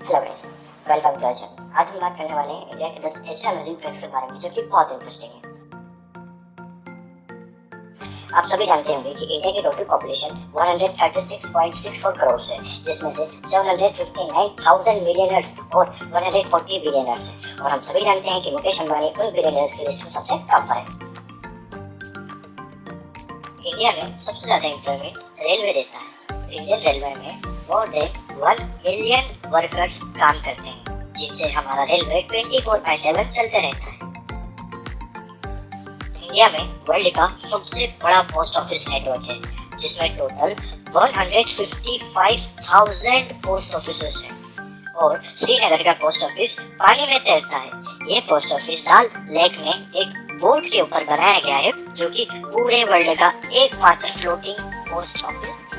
Hello guys, welcome to our channel. आज हम बात करने वाले हैं इंडिया के 10 ऐसे अमेजिंग फैक्ट्स के बारे में जो कि बहुत इंटरेस्टिंग है। आप सभी जानते होंगे कि इंडिया की टोटल पॉपुलेशन 136.64 करोड़ है, जिसमें से 759,000 मिलियनर्स और 140 बिलियनर्स है। और हम सभी जानते हैं कि मुकेश अंबानी उन बिलियनर्स की लिस्ट में सबसे टॉप पर है। इंडिया में सबसे ज्यादा एम्प्लॉयमेंट रेलवे देता है। इंडियन रेलवे में मोर देन 1 मिलियन वर्कर्स काम करते हैं, जिनसे हमारा रेलवे 24/7 चलते रहता है। इंडिया में वर्ल्ड का सबसे बड़ा पोस्ट ऑफिस नेटवर्क है, जिसमें टोटल 155,000 पोस्ट ऑफिसेस हैं। और श्रीनगर का पोस्ट ऑफिस पानी में तैरता है। ये पोस्ट ऑफिस दाल लेक में एक बोट के ऊपर बनाया गया है, जो कि पूरे वर्ल्ड का एकमात्र फ्लोटिंग पोस्ट ऑफिस है।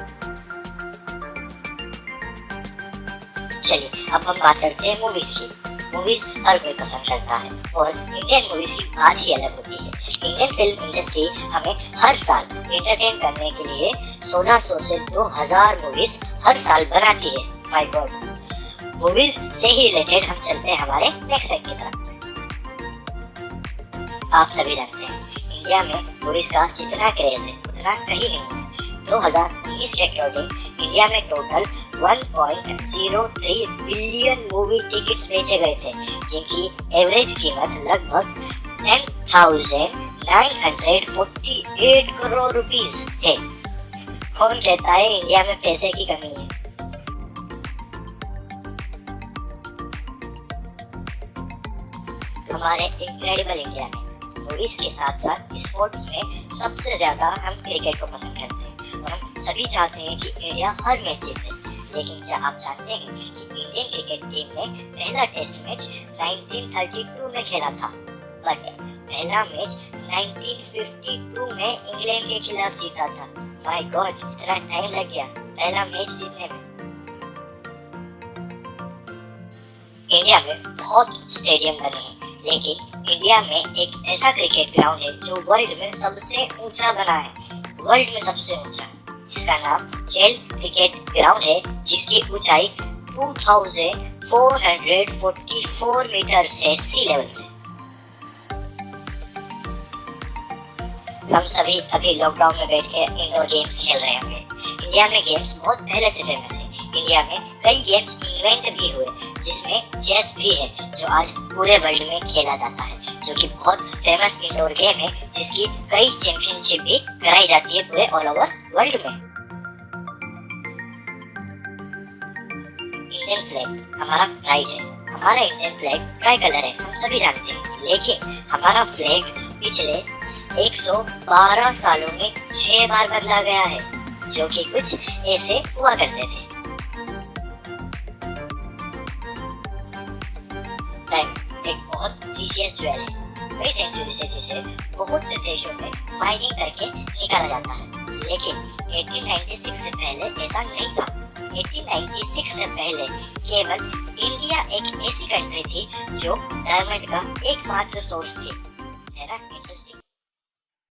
चलिए अब हम बात करते हैं मूवीज की। मूवीज हर कोई पसंद करता है और इंडियन मूवीज की बात ही अलग होती है। इंडियन फिल्म इंडस्ट्री हमें हर साल एंटरटेन करने के लिए 1600 से 2000 मूवीज हर साल बनाती है। माय गॉड, मूवीज से ही रिलेटेड हम चलते हैं हमारे नेक्स्ट फैक्ट की तरफ। आप सभी जानते हैं इंडिया में मूवीज का जितना क्रेज है उतना कहीं नहीं है। 2019 के अकॉर्डिंग इंडिया में टोटल 1.03 बिलियन मूवी टिकट्स बेचे गए थे, जिनकी एवरेज कीमत लगभग 10,948 करोड़ रुपीस है। कौन कहता है इंडिया में पैसे की कमी है? हमारे इनक्रेडिबल इंडिया में मूवीज के साथ साथ स्पोर्ट्स में सबसे ज्यादा हम क्रिकेट को पसंद करते हैं और हम सभी चाहते हैं कि इंडिया हर मैच जीते। लेकिन क्या आप जानते हैं कि इंडियन क्रिकेट टीम ने पहला टेस्ट मैच 1932 में खेला था, बट पहला मैच 1952 में इंग्लैंड के खिलाफ जीता था। माय गॉड, इतना टाइम लग गया पहला मैच जीतने में। इंडिया में बहुत स्टेडियम बने हैं, लेकिन इंडिया में एक ऐसा क्रिकेट ग्राउंड है जो वर्ल्ड में सबसे ऊंचा बना है, वर्ल्ड में सबसे ऊंचा, जिसका नाम चेल क्रिकेट ग्राउंड है, जिसकी ऊंचाई 2444 मीटर्स है सी लेवल से। हम सभी अभी लॉकडाउन में बैठ के इंडोर गेम्स खेल रहे होंगे। इंडिया में गेम्स बहुत पहले से फेमस है। इंडिया में कई गेम्स इन्वेंट भी हुए, जिसमें चेस भी है, जो आज पूरे वर्ल्ड में खेला जाता है, जो कि बहुत फेमस इंडोर गेम है, जिसकी कई चैंपियनशिप भी कराई जाती है पूरे ऑल ओवर वर्ल्ड में। इंडियन फ्लैग हमारा प्राइड है। हमारा इंडियन फ्लैग ट्राई कलर है, हम सभी जानते हैं, लेकिन हमारा फ्लैग पिछले 112 सालों में 6 बार बदला गया है, जो कि कुछ ऐसे हुआ करते थे। एक बहुत प्रीशियस ज्वेल है, कई सेंचुरी से जिसे बहुत से देशों में माइनिंग करके निकाला जाता है, लेकिन 1896 से पहले ऐसा नहीं था। 1896 से पहले केवल इंडिया एक ऐसी कंट्री थी जो डायमंड का एकमात्र सोर्स थी, है ना।